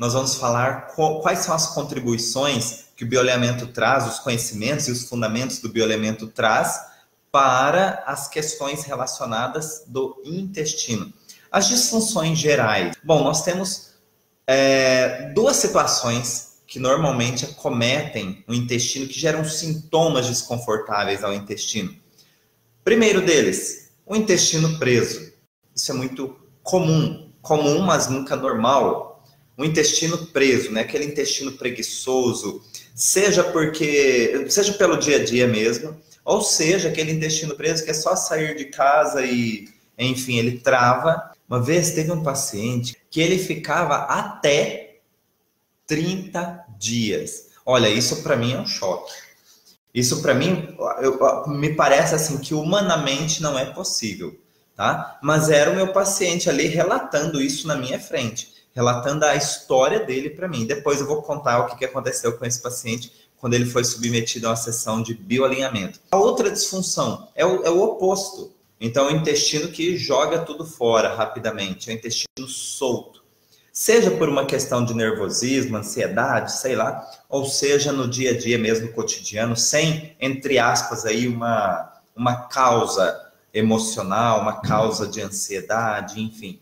nós vamos falar quais são as contribuições que o bioalinhamento traz, os conhecimentos e os fundamentos do bioalinhamento traz para as questões relacionadas do intestino. As disfunções gerais. Bom, nós temos duas situações que normalmente acometem o intestino, que geram sintomas desconfortáveis ao intestino. Primeiro deles, o intestino preso. Isso é muito comum, mas nunca normal. O intestino preso, né? Aquele intestino preguiçoso, seja pelo dia a dia mesmo, ou seja, aquele intestino preso que é só sair de casa e, enfim, ele trava. Uma vez teve um paciente que ele ficava até 30 dias. Olha, isso para mim é um choque. Isso para mim, me parece assim que humanamente não é possível, tá? Mas era o meu paciente ali relatando isso na minha frente, relatando a história dele para mim. Depois eu vou contar o que aconteceu com esse paciente quando ele foi submetido a uma sessão de bioalinhamento. A outra disfunção é o oposto. Então, o intestino que joga tudo fora rapidamente, é o intestino solto. Seja por uma questão de nervosismo, ansiedade, sei lá, ou seja no dia a dia mesmo, cotidiano, sem, entre aspas, aí uma causa emocional, uma causa de ansiedade, enfim.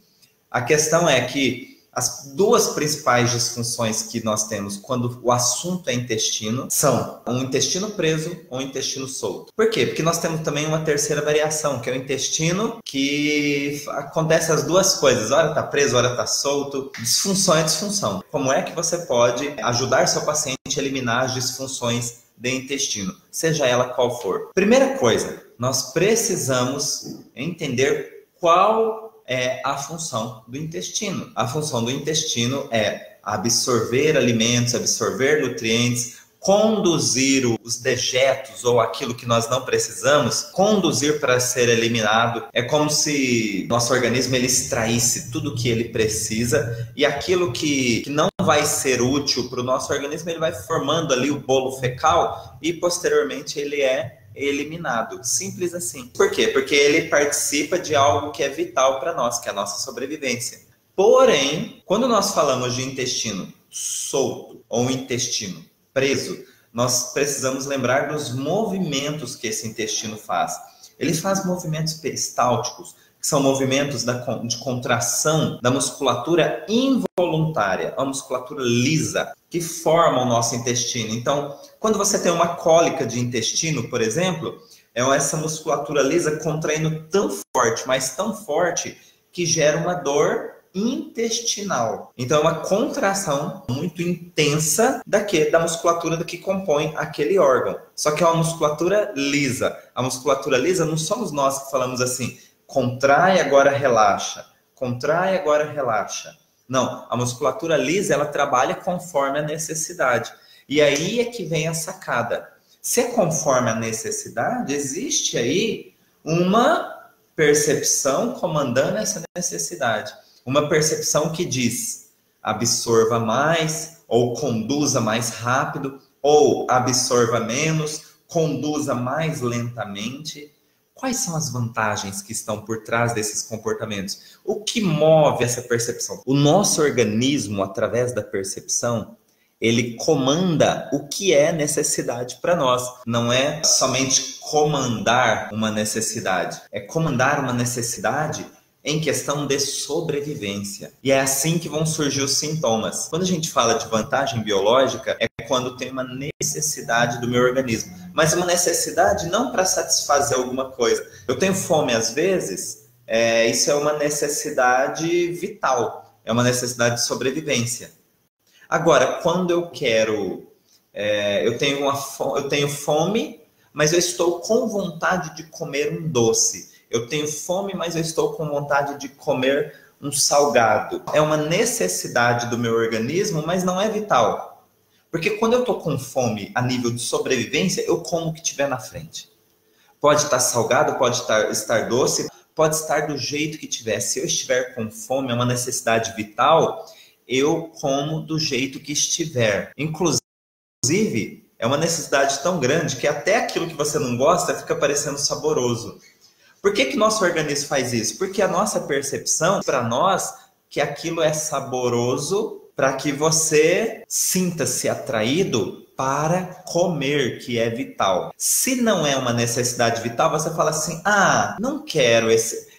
A questão é que as duas principais disfunções que nós temos quando o assunto é intestino são um intestino preso ou um intestino solto. Por quê? Porque nós temos também uma terceira variação, que é o intestino que acontece as duas coisas. Hora está preso, hora está solto. Disfunção é disfunção. Como é que você pode ajudar seu paciente a eliminar as disfunções do intestino, seja ela qual for? Primeira coisa, nós precisamos entender qual é a função do intestino. A função do intestino é absorver alimentos, absorver nutrientes, conduzir os dejetos ou aquilo que nós não precisamos, conduzir para ser eliminado. É como se nosso organismo ele extraísse tudo o que ele precisa e aquilo que não vai ser útil para o nosso organismo, ele vai formando ali o bolo fecal e posteriormente ele é eliminado. Simples assim. Por quê? Porque ele participa de algo que é vital para nós, que é a nossa sobrevivência. Porém, quando nós falamos de intestino solto ou intestino preso, nós precisamos lembrar dos movimentos que esse intestino faz. Ele faz movimentos peristálticos, que são movimentos de contração da musculatura involuntária, a musculatura lisa, que forma o nosso intestino. Então, quando você tem uma cólica de intestino, por exemplo, é essa musculatura lisa contraindo tão forte, mas tão forte, que gera uma dor intestinal. Então, é uma contração muito intensa da musculatura que compõe aquele órgão. Só que é uma musculatura lisa. A musculatura lisa não somos nós que falamos assim, contrai, agora relaxa. Contrai, agora relaxa. Não, a musculatura lisa, ela trabalha conforme a necessidade. E aí é que vem a sacada. Se é conforme a necessidade, existe aí uma percepção comandando essa necessidade. Uma percepção que diz, absorva mais, ou conduza mais rápido, ou absorva menos, conduza mais lentamente. Quais são as vantagens que estão por trás desses comportamentos? O que move essa percepção? O nosso organismo, através da percepção, ele comanda o que é necessidade para nós. Não é somente comandar uma necessidade, é comandar uma necessidade em questão de sobrevivência. E é assim que vão surgir os sintomas. Quando a gente fala de vantagem biológica, é quando tem uma necessidade do meu organismo. Mas uma necessidade não para satisfazer alguma coisa. Eu tenho fome às vezes, isso é uma necessidade vital. É uma necessidade de sobrevivência. Agora, quando eu quero... eu tenho fome, mas eu estou com vontade de comer um doce. Eu tenho fome, mas eu estou com vontade de comer um salgado. É uma necessidade do meu organismo, mas não é vital. Porque quando eu estou com fome a nível de sobrevivência, eu como o que tiver na frente. Pode estar salgado, pode estar doce, pode estar do jeito que tiver. Se eu estiver com fome, é uma necessidade vital, eu como do jeito que estiver. Inclusive, é uma necessidade tão grande que até aquilo que você não gosta fica parecendo saboroso. Por que nosso organismo faz isso? Porque a nossa percepção, para nós, que aquilo é saboroso para que você sinta-se atraído para comer, que é vital. Se não é uma necessidade vital, você fala assim, não quero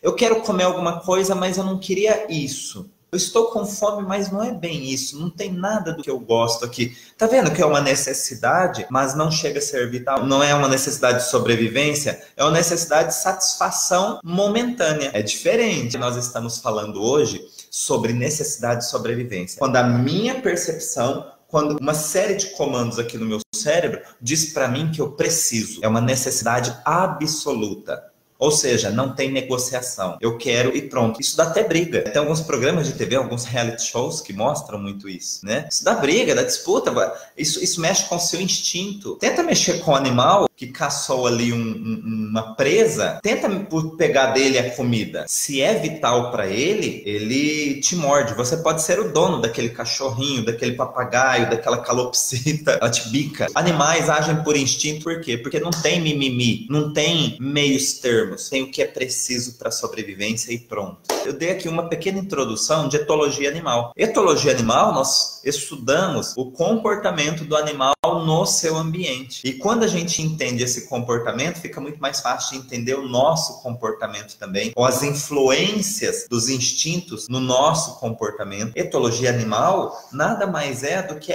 eu quero comer alguma coisa, mas eu não queria isso. Eu estou com fome, mas não é bem isso. Não tem nada do que eu gosto aqui. Tá vendo que é uma necessidade, mas não chega a ser vital? Não é uma necessidade de sobrevivência, é uma necessidade de satisfação momentânea. É diferente. Nós estamos falando hoje sobre necessidade de sobrevivência. Quando a minha percepção, quando uma série de comandos aqui no meu cérebro diz para mim que eu preciso. É uma necessidade absoluta. Ou seja, não tem negociação. Eu quero e pronto. Isso dá até briga. Tem alguns programas de TV, alguns reality shows que mostram muito isso, né? Isso dá briga, dá disputa. Isso mexe com o seu instinto. Tenta mexer com o animal que caçou ali uma presa. Tenta pegar dele a comida. Se é vital para ele, ele te morde. Você pode ser o dono daquele cachorrinho, daquele papagaio, daquela calopsita. Ela te bica. Animais agem por instinto, por quê? Porque não tem mimimi, não tem meios termos. Tem o que é preciso para a sobrevivência e pronto. Eu dei aqui uma pequena introdução de etologia animal. Etologia animal, nós estudamos o comportamento do animal no seu ambiente. E quando a gente entende esse comportamento, fica muito mais fácil de entender o nosso comportamento também, ou as influências dos instintos no nosso comportamento. Etologia animal nada mais é do que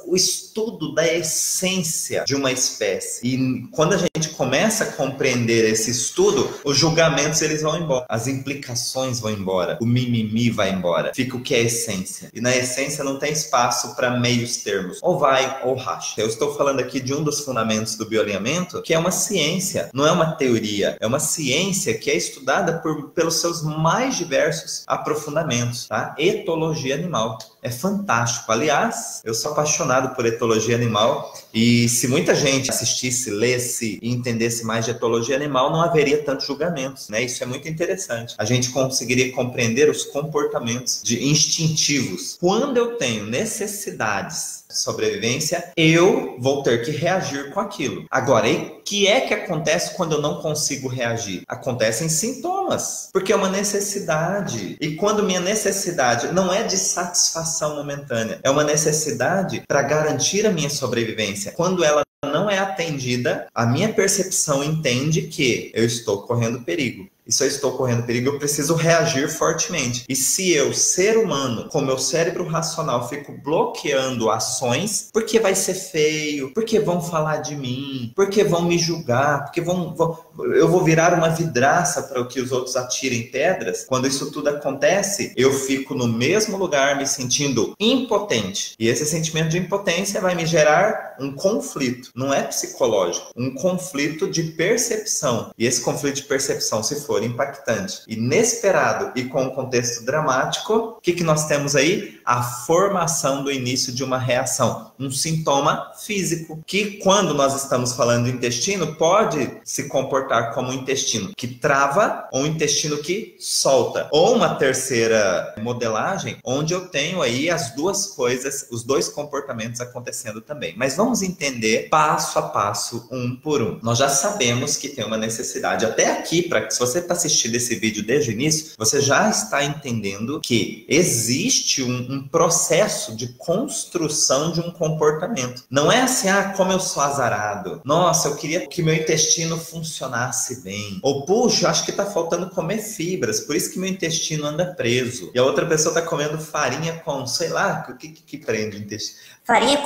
o estudo da essência de uma espécie. E quando a gente começa a compreender esse estudo, os julgamentos eles vão embora, as implicações vão embora, o mimimi vai embora, fica o que é essência. E na essência não tem espaço para meios termos, ou vai ou racha. Eu estou falando aqui de um dos fundamentos do bioalinhamento, que é uma ciência, não é uma teoria, é uma ciência que é estudada pelos seus mais diversos aprofundamentos, tá? Etologia animal. É fantástico. Aliás, eu sou apaixonado por etologia animal e se muita gente assistisse, lesse e entendesse mais de etologia animal, não haveria tantos julgamentos, né? Isso é muito interessante. A gente conseguiria compreender os comportamentos instintivos. Quando eu tenho necessidades de sobrevivência, eu vou ter que reagir com aquilo. Agora, o que é que acontece quando eu não consigo reagir? Acontecem sintomas, porque é uma necessidade. E quando minha necessidade não é de satisfação momentânea, é uma necessidade para garantir a minha sobrevivência. Quando ela não é atendida, a minha percepção entende que eu estou correndo perigo. E se eu estou correndo perigo, eu preciso reagir fortemente. E se eu, ser humano, com meu cérebro racional, fico bloqueando ações, porque vai ser feio, porque vão falar de mim, porque vão me julgar, porque eu vou virar uma vidraça para que os outros atirem pedras. Quando isso tudo acontece, eu fico no mesmo lugar me sentindo impotente. E esse sentimento de impotência vai me gerar um conflito. Não é psicológico, um conflito de percepção. E esse conflito de percepção, se for impactante, inesperado e com um contexto dramático, o que nós temos aí? A formação do início de uma reação, um sintoma físico, que quando nós estamos falando do intestino, pode se comportar como um intestino que trava ou um intestino que solta. Ou uma terceira modelagem, onde eu tenho aí as duas coisas, os dois comportamentos acontecendo também. Mas vamos entender passo a passo, um por um. Nós já sabemos que tem uma necessidade. Até aqui, se você está assistindo esse vídeo desde o início, você já está entendendo que existe um processo de construção de um comportamento. Não é assim, como eu sou azarado. Nossa, eu queria que meu intestino funcionasse bem. Ou, puxa, acho que está faltando comer fibras, por isso que meu intestino anda preso. E a outra pessoa está comendo farinha com, sei lá, o que prende o intestino? Farinha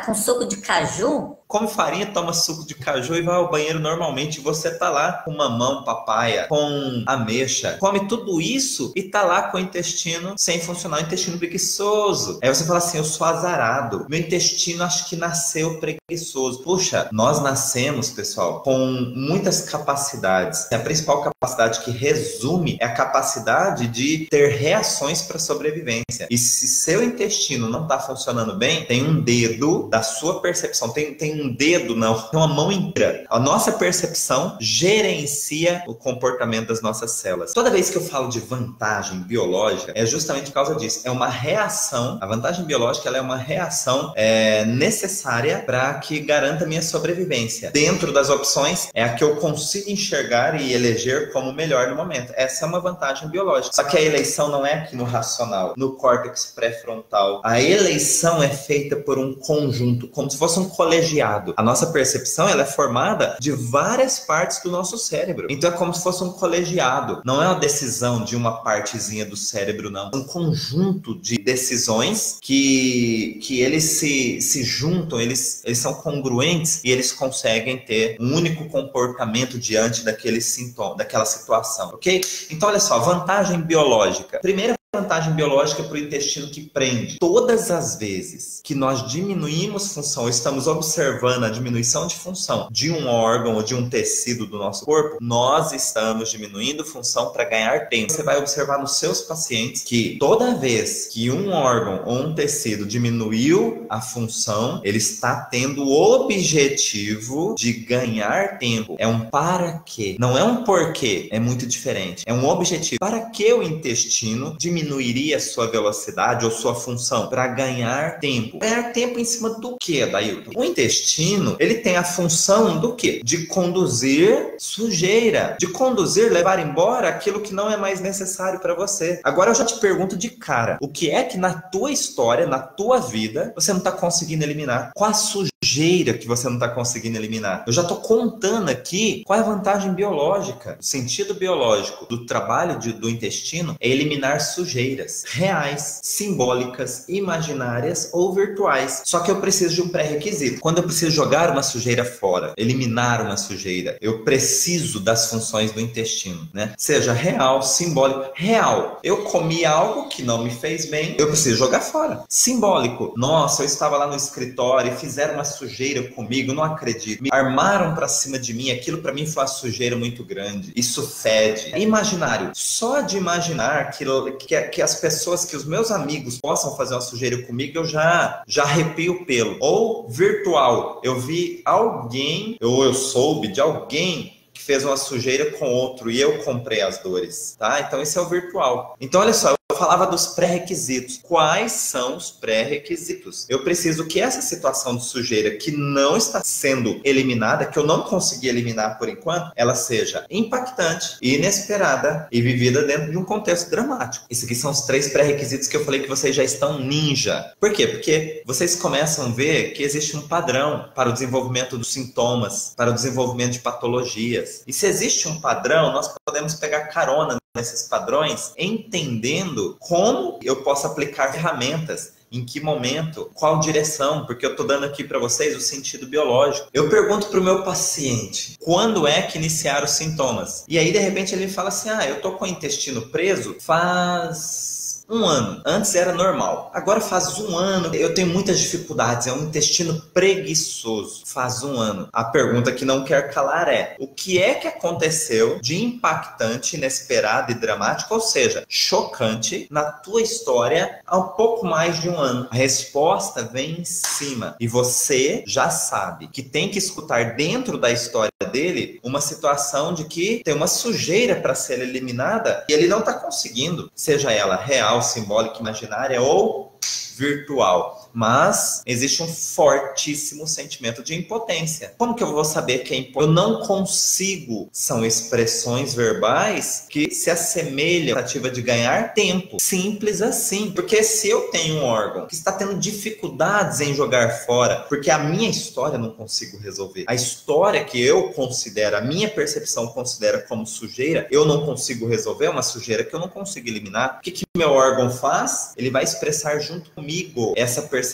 com suco de caju? Come farinha, toma suco de caju e vai ao banheiro normalmente. Você tá lá com mamão, papaya, com ameixa. Come tudo isso e tá lá com o intestino sem funcionar, o intestino preguiçoso. Aí você fala assim, eu sou azarado. Meu intestino acho que nasceu preguiçoso. Puxa, nós nascemos, pessoal, com muitas capacidades. A principal capacidade que resume é a capacidade de ter reações para sobrevivência. E se seu intestino não tá funcionando bem, tem um dedo da sua percepção, tem um dedo, não, tem uma mão inteira. A nossa percepção gerencia o comportamento das nossas células. Toda vez que eu falo de vantagem biológica, é justamente por causa disso. É uma reação, a vantagem biológica ela é uma reação necessária para que garanta a minha sobrevivência. Dentro das opções, é a que eu consigo enxergar e eleger como melhor no momento. Essa é uma vantagem biológica. Só que a eleição não é aqui no racional, no córtex pré-frontal. A eleição é feita por um conjunto, como se fosse um colegiado. A nossa percepção, ela é formada de várias partes do nosso cérebro. Então é como se fosse um colegiado. Não é uma decisão de uma partezinha do cérebro, não. É um conjunto de decisões que eles se juntam, eles são congruentes e eles conseguem ter um único comportamento diante daquele sintoma, daquela situação, ok? Então, olha só, vantagem biológica. Primeira vantagem biológica para o intestino que prende. Todas as vezes que nós diminuímos função, estamos observando a diminuição de função de um órgão ou de um tecido do nosso corpo, nós estamos diminuindo função para ganhar tempo. Você vai observar nos seus pacientes que toda vez que um órgão ou um tecido diminuiu a função, ele está tendo o objetivo de ganhar tempo. É um para quê. Não é um porquê. É muito diferente. É um objetivo. Para que o intestino diminuiria sua velocidade ou sua função? Para ganhar tempo. Ganhar tempo em cima do que, Adailton? O intestino, ele tem a função do quê? De conduzir sujeira. De conduzir, levar embora aquilo que não é mais necessário para você. Agora eu já te pergunto de cara, o que é que na tua história, na tua vida, você não está conseguindo eliminar? Qual a sujeira que você não está conseguindo eliminar? Eu já estou contando aqui qual é a vantagem biológica. O sentido biológico do trabalho do intestino é eliminar sujeiras reais, simbólicas, imaginárias ou virtuais. Só que eu preciso de um pré-requisito. Quando eu preciso jogar uma sujeira fora, eliminar uma sujeira, eu preciso das funções do intestino, né? Seja real, simbólico. Real, eu comi algo que não me fez bem, eu preciso jogar fora. Simbólico, nossa, eu estava lá no escritório e fizeram uma sujeira comigo, não acredito. Me armaram pra cima de mim, aquilo pra mim foi uma sujeira muito grande. Isso fede. Imaginário, só de imaginar que as pessoas, que os meus amigos possam fazer uma sujeira comigo, eu já arrepio o pelo. Ou virtual, eu vi alguém, ou eu soube de alguém que fez uma sujeira com outro e eu comprei as dores, tá? Então esse é o virtual. Então olha só, eu falava dos pré-requisitos. Quais são os pré-requisitos? Eu preciso que essa situação de sujeira que não está sendo eliminada, que eu não consegui eliminar por enquanto, ela seja impactante, inesperada e vivida dentro de um contexto dramático. Esses aqui são os 3 pré-requisitos que eu falei que vocês já estão ninja. Por quê? Porque vocês começam a ver que existe um padrão para o desenvolvimento dos sintomas, para o desenvolvimento de patologias. E se existe um padrão, nós podemos pegar carona nesses padrões, entendendo como eu posso aplicar ferramentas, em que momento, qual direção, porque eu estou dando aqui para vocês o sentido biológico. Eu pergunto para o meu paciente, quando é que iniciaram os sintomas? E aí, de repente, ele fala assim, eu estou com o intestino preso faz 1 ano. Antes era normal. Agora faz 1 ano. Eu tenho muitas dificuldades. É um intestino preguiçoso. Faz 1 ano. A pergunta que não quer calar é: o que é que aconteceu de impactante, inesperado e dramático, ou seja, chocante, na tua história há um pouco mais de 1 ano? A resposta vem em cima. E você já sabe que tem que escutar dentro da história dele uma situação de que tem uma sujeira para ser eliminada e ele não está conseguindo. Seja ela real, simbólica, imaginária ou virtual. Mas existe um fortíssimo sentimento de impotência. Como que eu vou saber que é impotência? Eu não consigo. São expressões verbais que se assemelham à tentativa de ganhar tempo. Simples assim. Porque se eu tenho um órgão que está tendo dificuldades em jogar fora, porque a minha história eu não consigo resolver. A história que eu considero, a minha percepção considera como sujeira, eu não consigo resolver, é uma sujeira que eu não consigo eliminar. O que meu órgão faz? Ele vai expressar junto comigo essa percepção.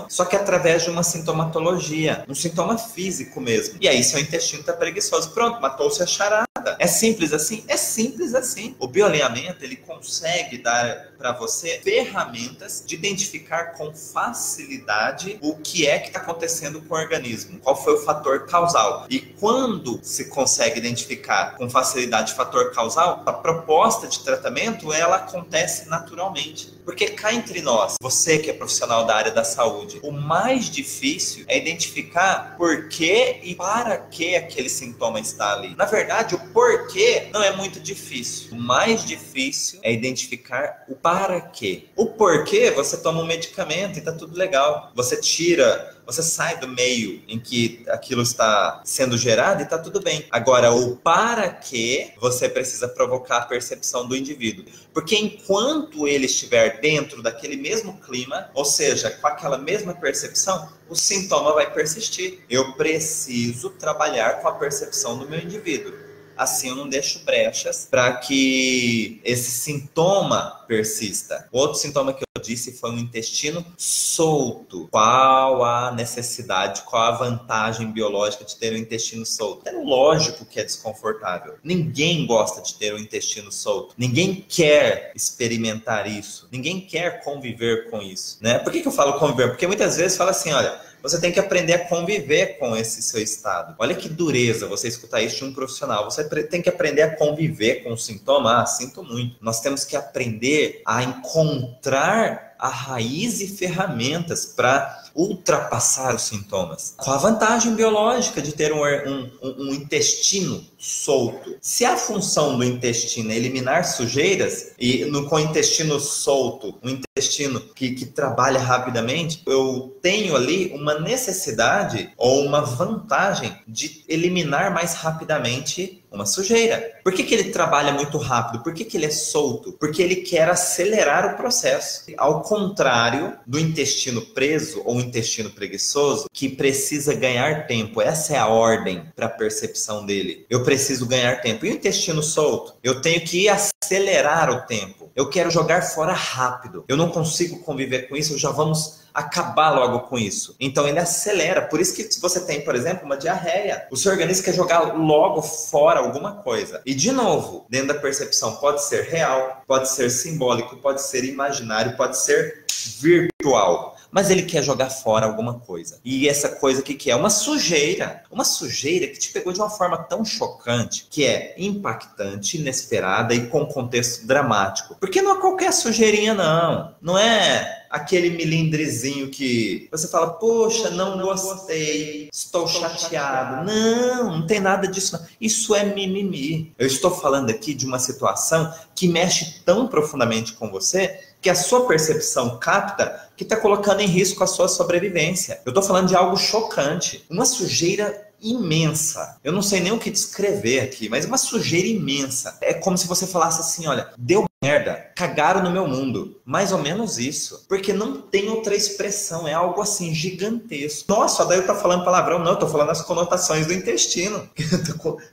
Só que através de uma sintomatologia, um sintoma físico mesmo. E aí seu intestino está preguiçoso. Pronto, matou-se a charada. É simples assim? É simples assim. O bioalinhamento, ele consegue dar para você ferramentas de identificar com facilidade o que é que está acontecendo com o organismo. Qual foi o fator causal. E quando se consegue identificar com facilidade o fator causal, a proposta de tratamento, ela acontece naturalmente. Porque cá entre nós, você que é profissional da área da saúde, o mais difícil é identificar por que e para que aquele sintoma está ali. Na verdade, o porquê não é muito difícil. O mais difícil é identificar o para quê. O porquê, você toma um medicamento e tá tudo legal. Você sai do meio em que aquilo está sendo gerado e tá tudo bem. Agora, o para quê, você precisa provocar a percepção do indivíduo. Porque enquanto ele estiver dentro daquele mesmo clima, ou seja, com aquela mesma percepção, o sintoma vai persistir. Eu preciso trabalhar com a percepção do meu indivíduo. Assim eu não deixo brechas para que esse sintoma persista. O outro sintoma que eu disse foi um intestino solto. Qual a necessidade, qual a vantagem biológica de ter um intestino solto? É lógico que é desconfortável. Ninguém gosta de ter um intestino solto. Ninguém quer experimentar isso. Ninguém quer conviver com isso, né? Por que eu falo conviver? Porque muitas vezes fala assim, olha, você tem que aprender a conviver com esse seu estado. Olha que dureza você escutar isso de um profissional. Você tem que aprender a conviver com o sintoma. Ah, sinto muito. Nós temos que aprender a encontrar a raiz e ferramentas para ultrapassar os sintomas. Qual a vantagem biológica de ter um intestino solto? Se a função do intestino é eliminar sujeiras, e com o intestino solto, um intestino que trabalha rapidamente, eu tenho ali uma necessidade ou uma vantagem de eliminar mais rapidamente uma sujeira. Por que ele trabalha muito rápido? Por que ele é solto? Porque ele quer acelerar o processo. Ao contrário do intestino preso ou intestino preguiçoso, que precisa ganhar tempo. Essa é a ordem para a percepção dele. Eu preciso ganhar tempo. E o intestino solto? Eu tenho que acelerar o tempo. Eu quero jogar fora rápido. Eu não consigo conviver com isso, já vamos acabar logo com isso. Então ele acelera. Por isso que se você tem, por exemplo, uma diarreia, o seu organismo quer jogar logo fora alguma coisa. E de novo, dentro da percepção, pode ser real, pode ser simbólico, pode ser imaginário, pode ser virtual. Mas ele quer jogar fora alguma coisa. E essa coisa que é? Uma sujeira. Uma sujeira que te pegou de uma forma tão chocante, que é impactante, inesperada e com contexto dramático. Porque não é qualquer sujeirinha, não. Não é aquele milindrezinho que você fala, poxa, não gostei, estou chateado. Não tem nada disso, não. Isso é mimimi. Eu estou falando aqui de uma situação que mexe tão profundamente com você que a sua percepção capta que está colocando em risco a sua sobrevivência. Eu estou falando de algo chocante. Uma sujeira imensa. Eu não sei nem o que descrever aqui, mas uma sujeira imensa. É como se você falasse assim, olha, deu merda, cagaram no meu mundo. Mais ou menos isso. Porque não tem outra expressão, é algo assim gigantesco. Nossa, daí eu tô falando palavrão. Não, eu tô falando as conotações do intestino.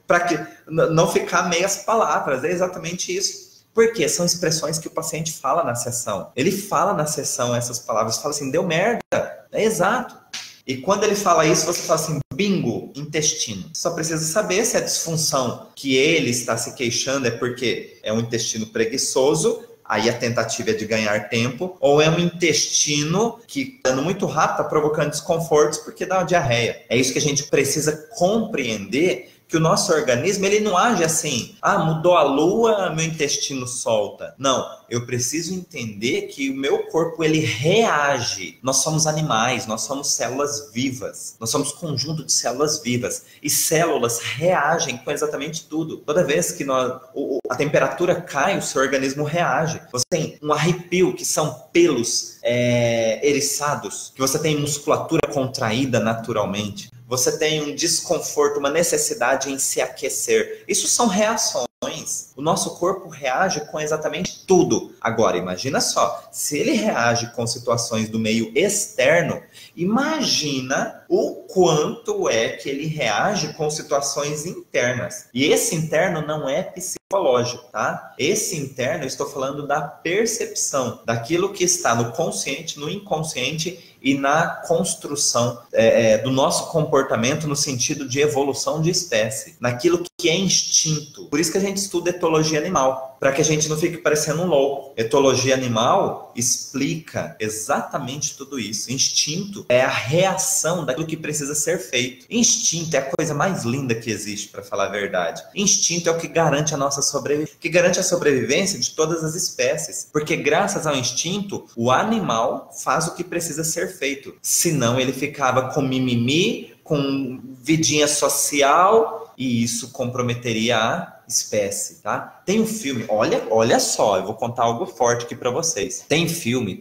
Para que não ficar meias palavras, é exatamente isso. Porque são expressões que o paciente fala na sessão. Ele fala na sessão essas palavras, fala assim, deu merda. É exato. E quando ele fala isso, você fala assim, bingo, intestino. Só precisa saber se a disfunção que ele está se queixando é porque é um intestino preguiçoso, aí a tentativa é de ganhar tempo, ou é um intestino que, dando muito rápido, está provocando desconfortos porque dá uma diarreia. É isso que a gente precisa compreender, que o nosso organismo, ele não age assim, mudou a lua, meu intestino solta. Não, eu preciso entender que o meu corpo, ele reage. Nós somos animais, nós somos células vivas, nós somos conjunto de células vivas, e células reagem com exatamente tudo. Toda vez que a temperatura cai, o seu organismo reage. Você tem um arrepio, que são pelos eriçados, que você tem musculatura contraída naturalmente. Você tem um desconforto, uma necessidade em se aquecer. Isso são reações. O nosso corpo reage com exatamente tudo. Agora, imagina só, se ele reage com situações do meio externo, imagina o quanto é que ele reage com situações internas. E esse interno não é psicológico, tá? Esse interno, eu estou falando da percepção, daquilo que está no consciente, no inconsciente e na construção do nosso comportamento no sentido de evolução de espécie, naquilo que é instinto. Por isso que a gente estuda etologia animal, para que a gente não fique parecendo um louco. Etologia animal explica exatamente tudo isso. Instinto é a reação daquilo que precisa ser feito. Instinto é a coisa mais linda que existe, para falar a verdade. Instinto é o que garante a nossa sobrevivência, que garante a sobrevivência de todas as espécies, porque graças ao instinto, o animal faz o que precisa ser feito. Senão ele ficava com mimimi, com vidinha social, e isso comprometeria a espécie, tá? Tem um filme, olha só, eu vou contar algo forte aqui pra vocês. Tem um filme,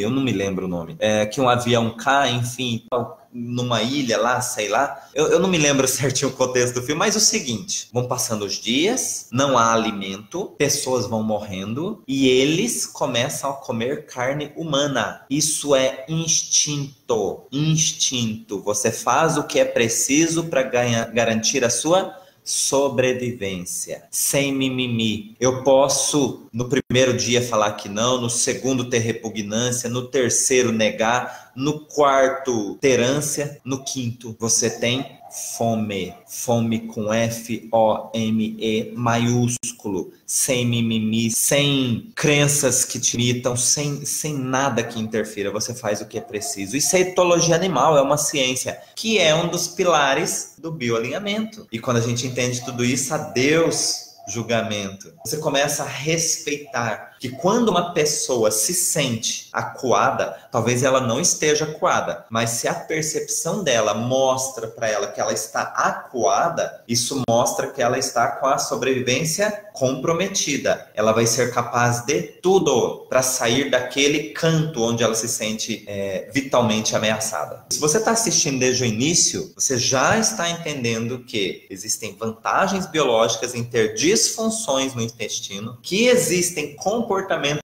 eu não me lembro o nome, que um avião cai, enfim, numa ilha lá, sei lá. Eu não me lembro certinho o contexto do filme, mas o seguinte, vão passando os dias, não há alimento, pessoas vão morrendo e eles começam a comer carne humana. Isso é instinto. Você faz o que é preciso para garantir a sua sobrevivência, sem mimimi. Eu posso no primeiro dia falar que não, no segundo ter repugnância, no terceiro negar, no quarto ter ânsia, no quinto você tem fome. Fome com F-O-M-E maiúsculo, sem mimimi, sem crenças que te limitam, sem nada que interfira. Você faz o que é preciso. Isso é etologia animal, é uma ciência que é um dos pilares do bioalinhamento. E quando a gente entende tudo isso, adeus julgamento. Você começa a respeitar que quando uma pessoa se sente acuada, talvez ela não esteja acuada, mas se a percepção dela mostra para ela que ela está acuada, isso mostra que ela está com a sobrevivência comprometida. Ela vai ser capaz de tudo para sair daquele canto onde ela se sente vitalmente ameaçada. Se você está assistindo desde o início, você já está entendendo que existem vantagens biológicas em ter disfunções no intestino, que existem comportamentos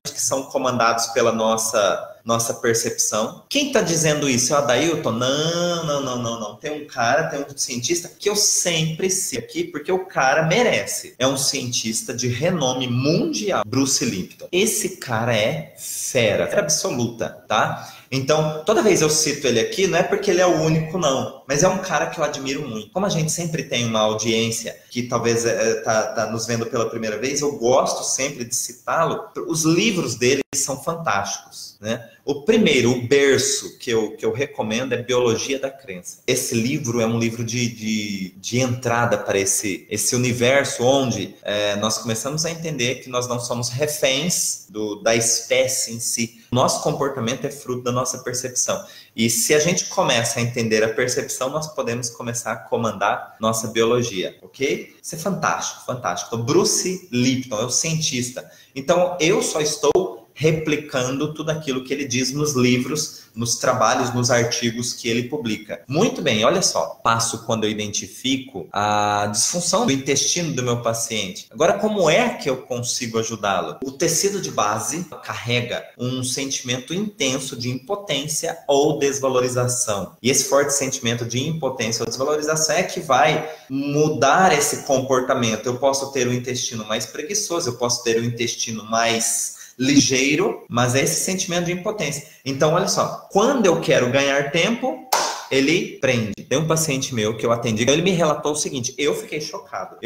que são comandados pela nossa percepção. Quem está dizendo isso? É o Adailton? Não. Tem um cientista que eu sempre cito aqui, porque o cara merece. É um cientista de renome mundial, Bruce Lipton. Esse cara é fera absoluta, tá? Então, toda vez eu cito ele aqui, não é porque ele é o único, não. Mas é um cara que eu admiro muito. Como a gente sempre tem uma audiência que talvez tá nos vendo pela primeira vez, eu gosto sempre de citá-lo. Os livros dele são fantásticos, né? O primeiro, o berço que eu recomendo é Biologia da Crença. Esse livro é um livro de entrada para esse universo onde nós começamos a entender que nós não somos reféns da espécie em si. Nosso comportamento é fruto da nossa percepção. E se a gente começa a entender a percepção, nós podemos começar a comandar nossa biologia, ok? Isso é fantástico, fantástico. Então, Bruce Lipton é o cientista. Então, eu só estou replicando tudo aquilo que ele diz nos livros, nos trabalhos, nos artigos que ele publica. Muito bem, olha só. Passo quando eu identifico a disfunção do intestino do meu paciente. Agora, como é que eu consigo ajudá-lo? O tecido de base carrega um sentimento intenso de impotência ou desvalorização. E esse forte sentimento de impotência ou desvalorização é que vai mudar esse comportamento. Eu posso ter um intestino mais preguiçoso, eu posso ter um intestino mais ligeiro, mas é esse sentimento de impotência. Então, olha só, quando eu quero ganhar tempo, ele prende. Tem um paciente meu que eu atendi, ele me relatou o seguinte, eu fiquei chocado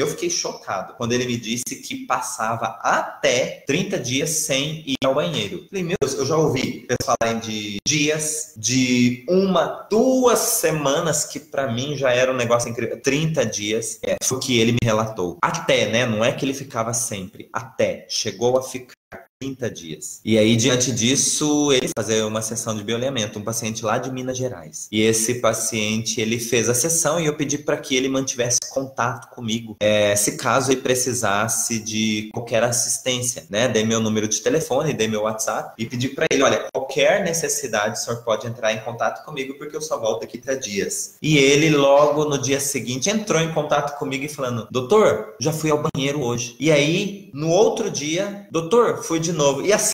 quando ele me disse que passava até 30 dias sem ir ao banheiro. Falei, meu Deus, eu já ouvi pessoas falarem de dias, de 1-2 semanas, que pra mim já era um negócio incrível. 30 dias, foi o que ele me relatou. Até, né, não é que ele ficava sempre, até, chegou a ficar 30 dias. E aí, diante disso, ele fazer uma sessão de bioalinhamento, um paciente lá de Minas Gerais. E esse paciente, ele fez a sessão e eu pedi para que ele mantivesse contato comigo, se caso ele precisasse de qualquer assistência, né? Dei meu número de telefone, dei meu WhatsApp e pedi para ele, olha, qualquer necessidade, o senhor pode entrar em contato comigo porque eu só volto aqui 3 dias. E ele, logo no dia seguinte, entrou em contato comigo e falando, doutor, já fui ao banheiro hoje. E aí, no outro dia, doutor, fui de novo. E assim,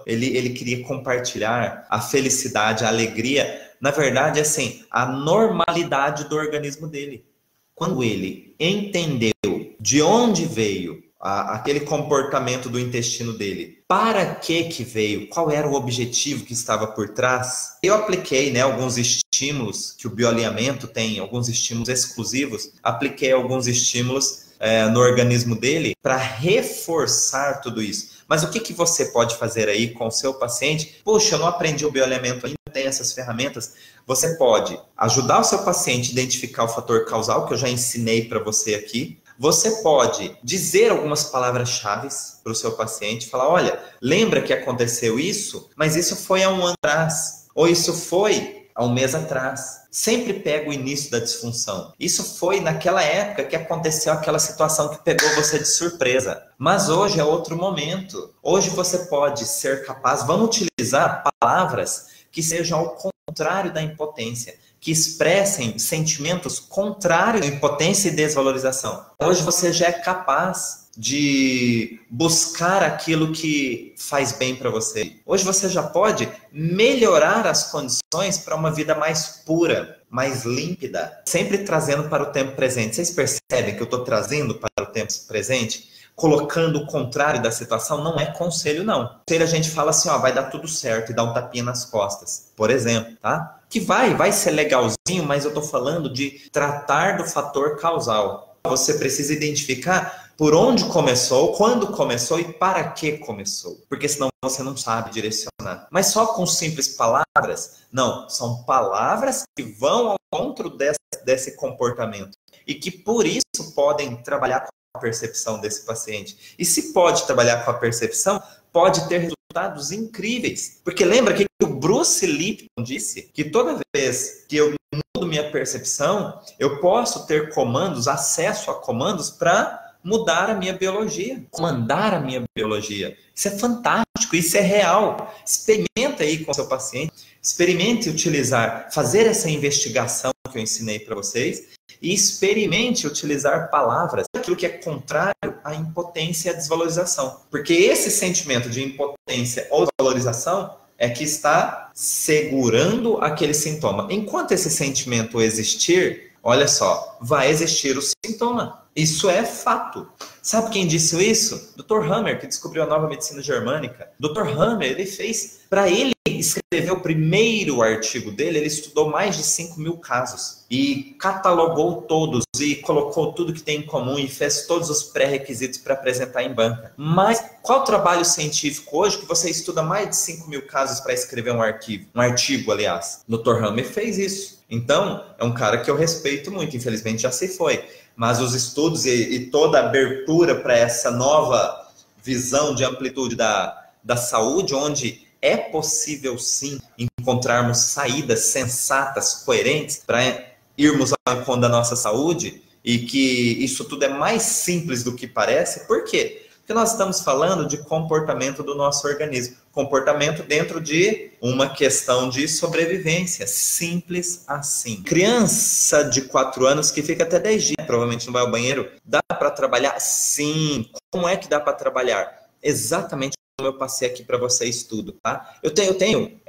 ele queria compartilhar a felicidade, a alegria, na verdade, assim, a normalidade do organismo dele. Quando ele entendeu de onde veio aquele comportamento do intestino dele, para que veio, qual era o objetivo que estava por trás, eu apliquei, né, alguns estímulos que o bioalinhamento tem, alguns estímulos exclusivos, apliquei alguns estímulos no organismo dele para reforçar tudo isso. Mas o que você pode fazer aí com o seu paciente? Poxa, eu não aprendi o bioalinhamento ainda, tem essas ferramentas. Você pode ajudar o seu paciente a identificar o fator causal, que eu já ensinei para você aqui. Você pode dizer algumas palavras-chave para o seu paciente, falar, olha, lembra que aconteceu isso? Mas isso foi há 1 ano atrás. Ou isso foi há um mês atrás. Sempre pega o início da disfunção. Isso foi naquela época que aconteceu aquela situação que pegou você de surpresa. Mas hoje é outro momento. Hoje você pode ser capaz, vamos utilizar palavras que sejam ao contrário da impotência, que expressem sentimentos contrários à impotência e desvalorização. Hoje você já é capaz de buscar aquilo que faz bem para você. Hoje você já pode melhorar as condições para uma vida mais pura, mais límpida, sempre trazendo para o tempo presente. Vocês percebem que eu estou trazendo para o tempo presente? Colocando o contrário da situação, não é conselho, não. Conselho a gente fala assim, ó, vai dar tudo certo e dá um tapinha nas costas, por exemplo, tá? Que vai ser legalzinho, mas eu tô falando de tratar do fator causal. Você precisa identificar por onde começou, quando começou e para que começou. Porque senão você não sabe direcionar. Mas só com simples palavras? Não, são palavras que vão ao encontro desse comportamento. E que por isso podem trabalhar com a percepção desse paciente. E se pode trabalhar com a percepção, pode ter resultados incríveis. Porque lembra que o Bruce Lipton disse que toda vez que eu mudo minha percepção, eu posso ter comandos, acesso a comandos para mudar a minha biologia, comandar a minha biologia. Isso é fantástico, isso é real. Experimenta aí com o seu paciente, experimente utilizar, fazer essa investigação que eu ensinei para vocês e experimente utilizar palavras, aquilo que é contrário à impotência e à desvalorização. Porque esse sentimento de impotência ou desvalorização é que está segurando aquele sintoma. Enquanto esse sentimento existir, olha só, vai existir o sintoma. Isso é fato. Sabe quem disse isso? Dr. Hammer, que descobriu a nova medicina germânica. Dr. Hammer, ele fez, para ele escrever o primeiro artigo dele, ele estudou mais de 5.000 casos e catalogou todos e colocou tudo que tem em comum e fez todos os pré-requisitos para apresentar em banca. Mas qual trabalho científico hoje que você estuda mais de 5.000 casos para escrever um artigo, aliás? Dr. Hammer fez isso. Então, é um cara que eu respeito muito, infelizmente já se foi. Mas os estudos e toda a abertura para essa nova visão de amplitude da saúde, onde é possível sim encontrarmos saídas sensatas, coerentes, para irmos ao encontro da nossa saúde, e que isso tudo é mais simples do que parece. Por quê? Porque nós estamos falando de comportamento do nosso organismo. Comportamento dentro de uma questão de sobrevivência. Simples assim. Criança de 4 anos que fica até 10 dias, provavelmente não vai ao banheiro, dá para trabalhar? Sim. Como é que dá para trabalhar? Exatamente como eu passei aqui para vocês tudo, tá? Eu tenho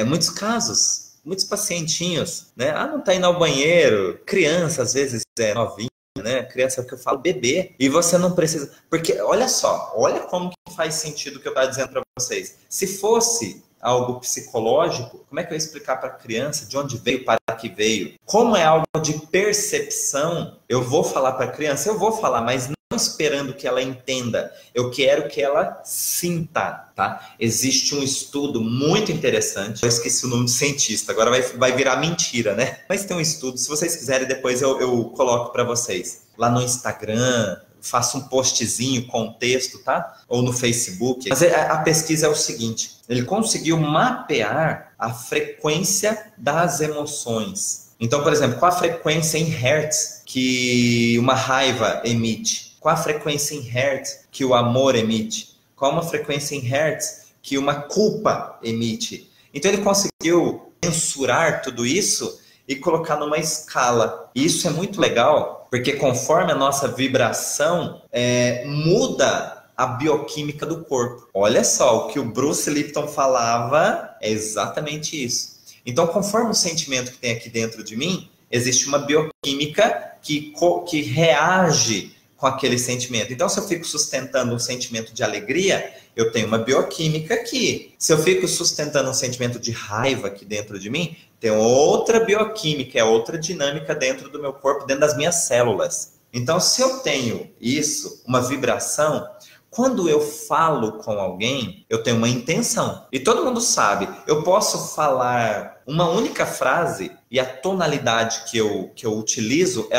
muitos casos, muitos pacientinhos, né? Não tá indo ao banheiro. Criança, às vezes, novinha, né? Criança que eu falo, bebê, e você não precisa, porque olha só, olha como que faz sentido o que eu estava dizendo para vocês. Se fosse algo psicológico, como é que eu ia explicar para a criança de onde veio, para que veio? Como é algo de percepção, eu vou falar para a criança, eu vou falar, mas não esperando que ela entenda, eu quero que ela sinta, tá? Existe um estudo muito interessante, eu esqueci o nome do cientista, agora vai virar mentira, né? Mas tem um estudo, se vocês quiserem depois eu coloco para vocês, lá no Instagram, faço um postzinho com o texto, tá? Ou no Facebook. Mas a pesquisa é o seguinte, ele conseguiu mapear a frequência das emoções. Então, por exemplo, qual a frequência em hertz que uma raiva emite? Qual a frequência em hertz que o amor emite? Qual uma frequência em hertz que uma culpa emite? Então ele conseguiu mensurar tudo isso e colocar numa escala. E isso é muito legal, porque conforme a nossa vibração muda a bioquímica do corpo. Olha só, o que o Bruce Lipton falava é exatamente isso. Então, conforme o sentimento que tem aqui dentro de mim, existe uma bioquímica que reage com aquele sentimento. Então, se eu fico sustentando um sentimento de alegria, eu tenho uma bioquímica aqui. Se eu fico sustentando um sentimento de raiva aqui dentro de mim, tem outra bioquímica, é outra dinâmica dentro do meu corpo, dentro das minhas células. Então, se eu tenho isso, uma vibração, quando eu falo com alguém, eu tenho uma intenção. E todo mundo sabe, eu posso falar uma única frase e a tonalidade que eu utilizo,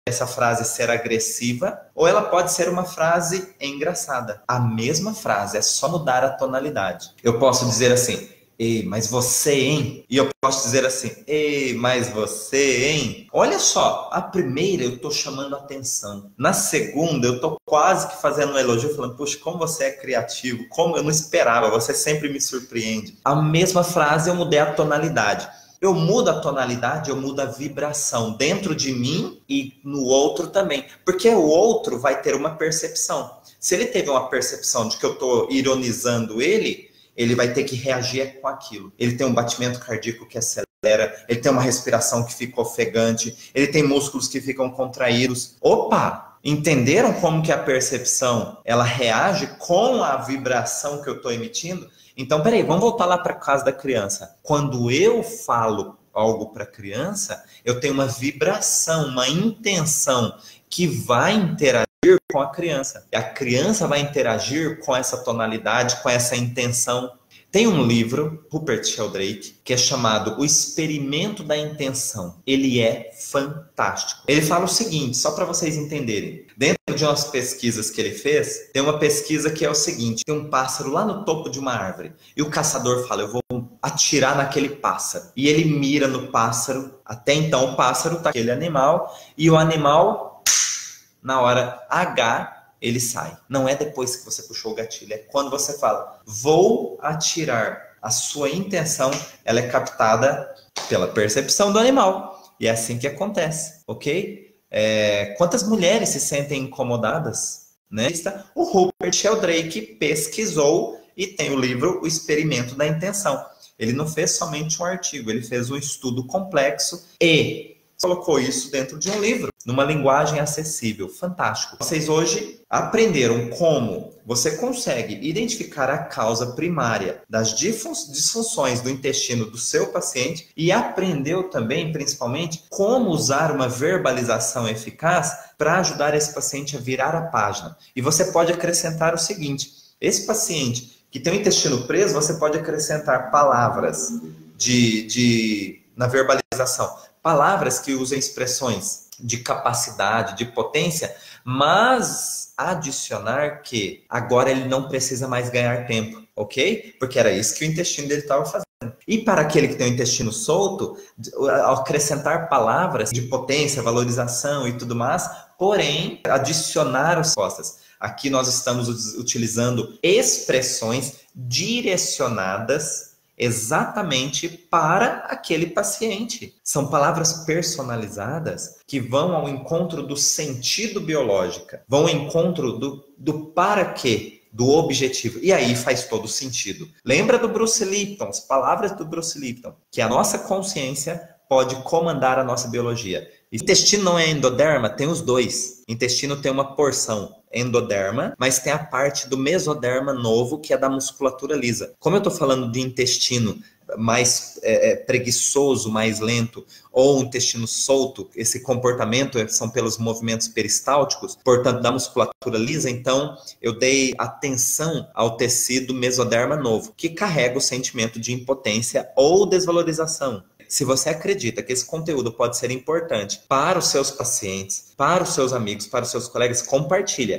essa frase ser agressiva ou ela pode ser uma frase engraçada. A mesma frase, é só mudar a tonalidade. Eu posso dizer assim, Ei, mas você, hein? E eu posso dizer assim, ei, mas você, hein? Olha só, a primeira eu tô chamando a atenção. Na segunda eu tô quase que fazendo um elogio, falando, puxa, como você é criativo, como eu não esperava, você sempre me surpreende. A mesma frase eu mudei a tonalidade. Eu mudo a tonalidade, eu mudo a vibração dentro de mim e no outro também. Porque o outro vai ter uma percepção. Se ele teve uma percepção de que eu estou ironizando ele, ele vai ter que reagir com aquilo. Ele tem um batimento cardíaco que acelera, ele tem uma respiração que fica ofegante, ele tem músculos que ficam contraídos. Opa! Entenderam como que a percepção ela reage com a vibração que eu estou emitindo? Então, peraí, vamos voltar lá para a casa da criança. Quando eu falo algo para a criança, eu tenho uma vibração, uma intenção que vai interagir com a criança. E a criança vai interagir com essa tonalidade, com essa intenção. Tem um livro, Rupert Sheldrake, que é chamado O Experimento da Intenção. Ele é fantástico. Ele fala o seguinte, só para vocês entenderem. Dentro de umas pesquisas que ele fez, tem uma pesquisa que é o seguinte, tem um pássaro lá no topo de uma árvore, e o caçador fala, eu vou atirar naquele pássaro. E ele mira no pássaro, até então o pássaro tá aquele animal, e o animal, na hora H, ele sai. Não é depois que você puxou o gatilho, é quando você fala, vou atirar. A sua intenção, ela é captada pela percepção do animal. E é assim que acontece, ok? Quantas mulheres se sentem incomodadas? Né? O Rupert Sheldrake pesquisou e tem o livro O Experimento da Intenção. Ele não fez somente um artigo, ele fez um estudo complexo e colocou isso dentro de um livro, numa linguagem acessível. Fantástico. Vocês hoje aprenderam como você consegue identificar a causa primária das disfunções do intestino do seu paciente e aprendeu também, principalmente, como usar uma verbalização eficaz para ajudar esse paciente a virar a página. E você pode acrescentar o seguinte, esse paciente que tem o intestino preso, você pode acrescentar palavras na verbalização. Palavras que usam expressões de capacidade, de potência, mas adicionar que agora ele não precisa mais ganhar tempo, ok? Porque era isso que o intestino dele estava fazendo. E para aquele que tem o intestino solto, acrescentar palavras de potência, valorização e tudo mais, porém, adicionar as respostas. Aqui nós estamos utilizando expressões direcionadas exatamente para aquele paciente. São palavras personalizadas que vão ao encontro do sentido biológico, vão ao encontro do para quê, do objetivo. E aí faz todo sentido. Lembra do Bruce Lipton, as palavras do Bruce Lipton, que a nossa consciência pode comandar a nossa biologia. Intestino não é endoderma? Tem os dois. Intestino tem uma porção endoderma, mas tem a parte do mesoderma novo, que é da musculatura lisa. Como eu estou falando de intestino mais preguiçoso, mais lento, ou intestino solto, esse comportamento são pelos movimentos peristálticos, portanto, da musculatura lisa, então eu dei atenção ao tecido mesoderma novo, que carrega o sentimento de impotência ou desvalorização. Se você acredita que esse conteúdo pode ser importante para os seus pacientes, para os seus amigos, para os seus colegas, compartilha.